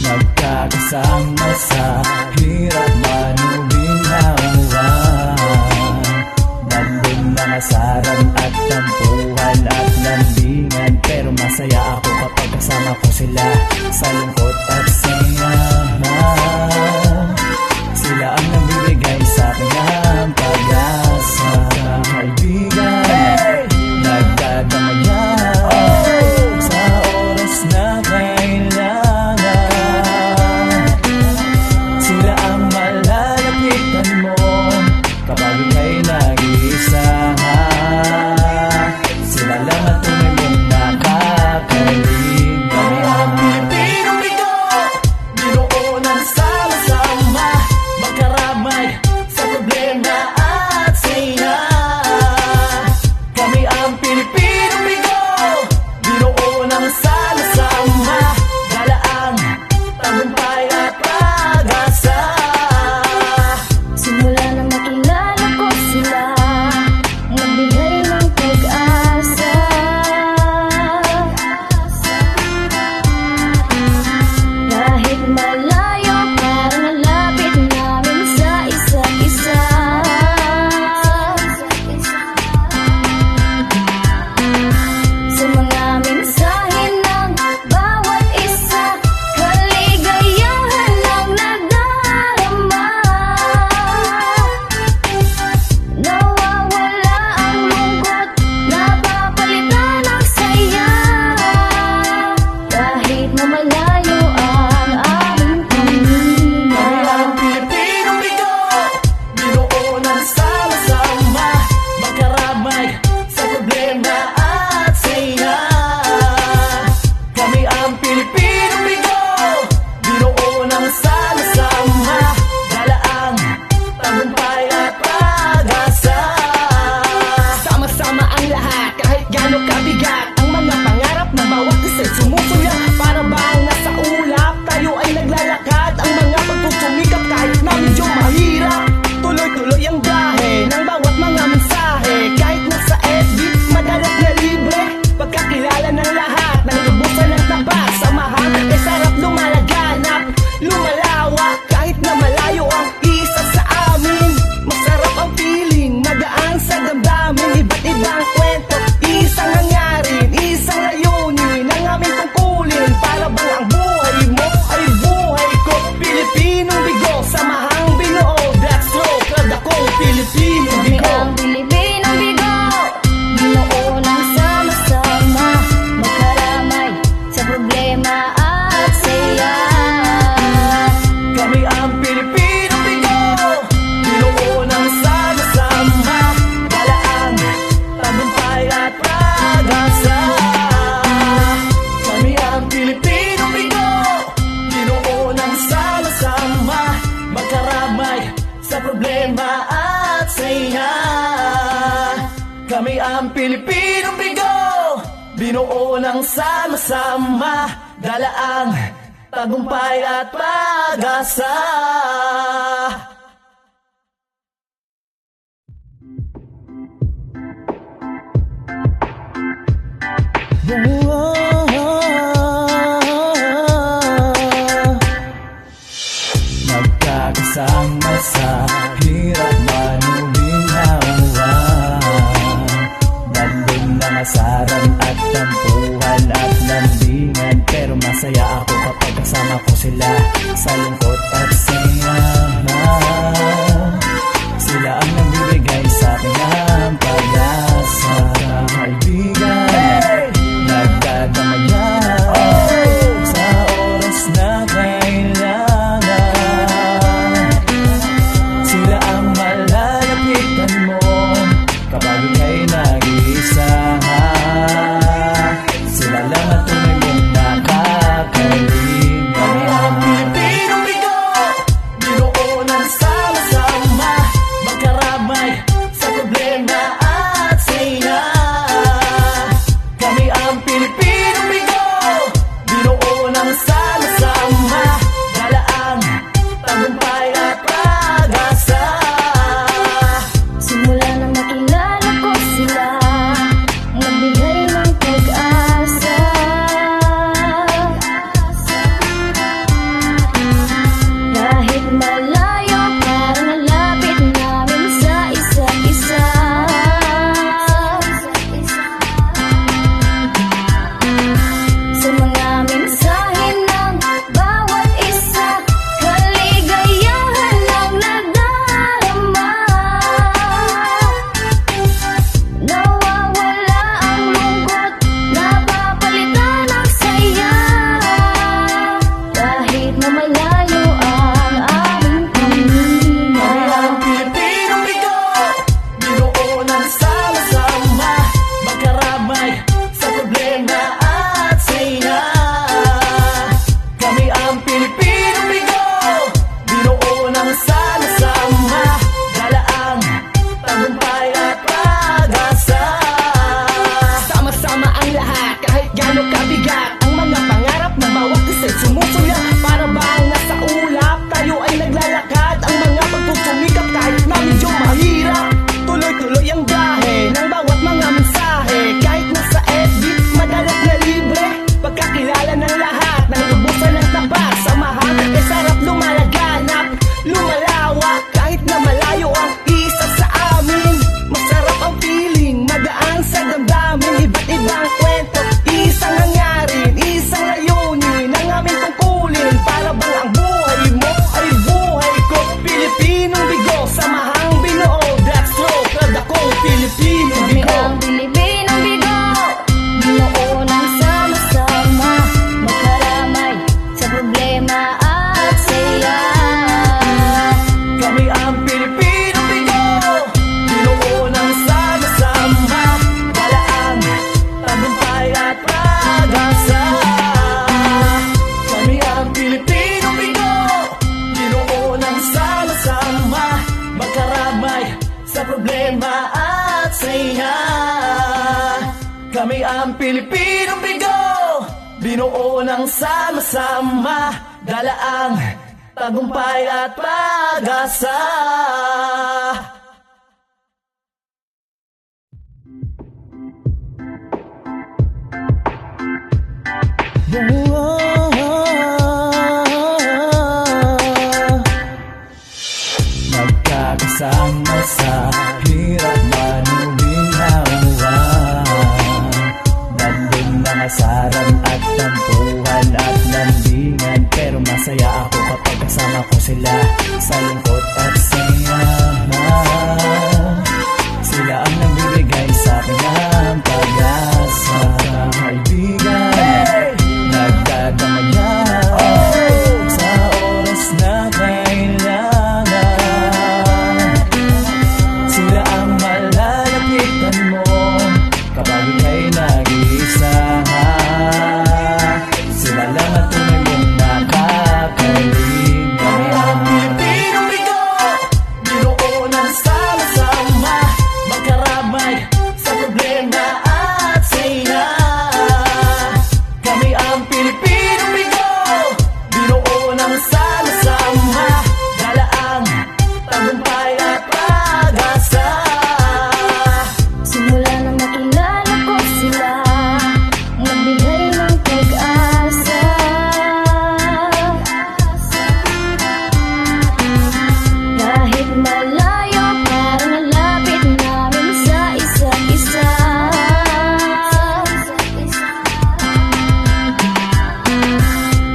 Magkakasama sa hirap manubinhawa, nandun mga saran at tampuhan at lambingan. Pero masaya ako kapag kasama ko sila sa lungkot at saya. Sila ang nagbibigay sa akin ng pag-asa. Kaibigan, nagdadamayan sa oras na kailangan. Sila ang malalapitan mo kapag ika'y nag-iisa. Sila lang at tunay mong nakakaibigan. Kami ang Pilipinong bigo, binuo ng sama-sama, magkaramay sa problema at saya. Kami ang Pilipinong bigo, binuo ng sama-sama, dalaang tagumpay at pag-asa. Simula nang makilala ko sila, nagbigay ng pag-asa. Kahit malayo, parang lapit namin sa isa't isa. Sa mga mensahe ng bawat isa, kaligayahan ang nadarama. Nawawala ang lungkot, napapalitan ng saya. Kahit na malayo ang aming pamilya. Kami ang Pilipinong bigo, binuo ng sama-sama, magkaramay sa problema at saya. Kami ang Pilipinong bigo, binuo ng sama-sama, dalaang tagumpay at pag-asa. Sama-sama ang lahat, kahit gaano kabigat ang mga pangarap ng bawat isa'y sumusulong. Para bang nasa ulap, tayo ay naglalakad. Ang mga pagsusumikap kahit na medyo mahirap. Tuloy-tuloy ang biyahe ng bawat mga mensahe. Kahit nasa FB, madalas na libre. Pagkakilala ng lahat, ng lubusan ng tapat. Samahan, e sarap lumalaganap, lumalawak. Kahit na malayo ang isa sa amin, masarap ang feeling, magaan sa damdamin. Iba't ibang kwento, isang hangarin, isang layunin ang aming tungkulin. Para bang ang buhay mo ay buhay ko. Pilipinong bigo, samahang binuo. That's true, kada kong Pilipinong Kami bigo. ang Pilipinong bigo, binuo ng sama-sama, magkaramay sa problema at saya. Kami ang Pilipinong bigo, binuo ng sama-sama, dalaang tagumpay at pag-asa. Kami ang Pilipinong bigo, binuo ng sama-sama, magkaramay sa problema at saya. Kami ang Pilipinong bigo, binuo ng sama-sama, dalaang tagumpay at pag-asa. Magkakasama sa hirap manubinhawa, nandun mga saran at tampuhan at lambingan. Pero masaya ako kapag kasama ko sila sa lungkot at saya. Sila ang nagbibigay sa akin ng pag-asa. Kaibigan, nagdadamayan sa oras na kailangan. Sila ang malalapitan mo kapag ika'y nag-iisa. Sila lang at tunay mong nakakaibigan. Kami ang Pilipinong bigo, problema at saya. Kami ang Pilipinong bigo, binuo ng sama-sama, dala ang tagumpay at pag-asa. Magkakasama sa hirap manulinhawa, nandun mga saran at tampuhan at landingan, pero masaya ako kapag kasama ko sila sa lungkot at saya. Sila ang nagbibigay sa akin ng pag-asa. Kaibigan, nagdadamayan sa oras na kailangan. Sila ang malalapitan mo kapag ika'y nag-iisa. Sila lang at tunay mong nakakaibigan. Kami ang Pilipinong bigo, binuo ng sama-sama, magkaramay sa problema at saya. Kami ang Pilipinong bigo, binuo ng sama-sama, dala ang tagumpay at pag-asa. Simula nang makilala ko sila, nagbigay ng pag-asa. Kahit malayo, parang nalapit namin sa isa't isa.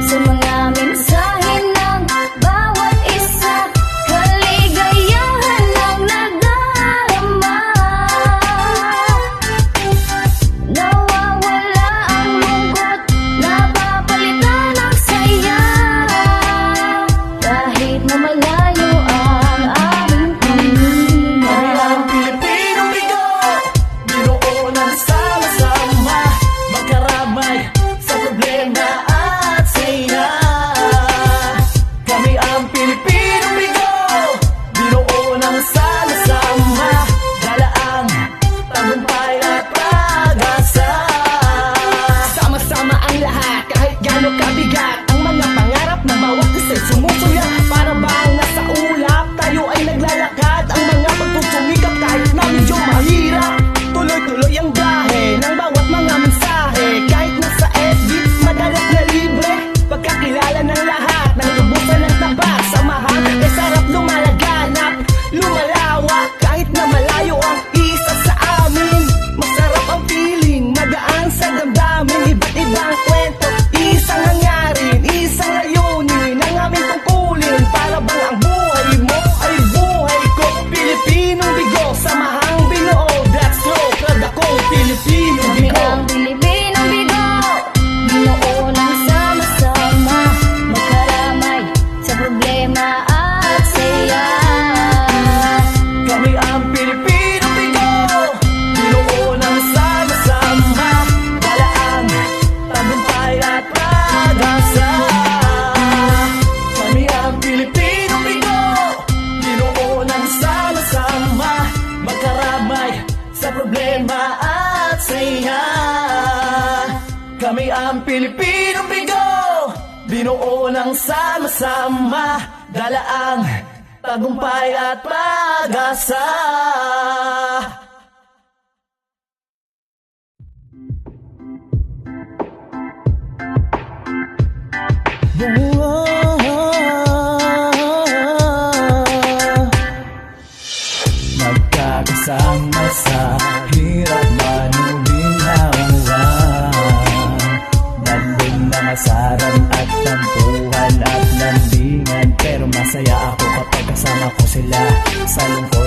Sa mga mensahe ng bawat isa, kaligayahan ang nadarama. Nawawala ang lungkot, napapalitan ng saya. Kahit na malayo ang aming pamilya. Kami ang Pilipinong bigo, binuo ng sama-sama, magkaramay sa problema at saya. Kami ang Pilipinong bigo, binuo ng sama-sama, dala ang tagumpay at pag-asa. Sama-sama ang lahat, kahit gaano kabigat ang mga pangarap ng bawat isa'y sumusulong. Para bang nasa ulap, tayo ay naglalakad, ang mga pagtutumikap kahit na medyo mahirap. Tuloy-tuloy ang biyahe ng bawat mga mensahe, kahit nasa edit, madalas na libre. Pagkakilala ng lahat, ng lubusan ng tapat, samahan ay sarap lumalaganap, lumalawak, kahit na malayo ang isa sa amin. Masarap ang feeling, magaan sa damdamin, iba't ibang kwento, isang hangarin, isang layunin ang aming tungkulin. Para bang ang buhay mo ay buhay ko, Pilipinong bigo, samahang binuo, that's true, kada kong Pilipinong Kami bigo. ang Pilipinong bigo, binuo ng sama-sama, magkaramay sa problema at saya. Kami ang Pilipinong bigo, binuo ng sama-sama, dala ang tagumpay at pag-asa. Kami ang Pilipinong bigo, binuo ng sama-sama, magkaramay sa problema at saya. Kami ang Pilipinong bigo, binuo ng sama-sama, dala ang tagumpay at pag-asa. Magkakasama sa hirap manulinhawa, nandun mga saran at tampuhan at landingan, pero masaya ako kapag kasama ko sila sa lungkot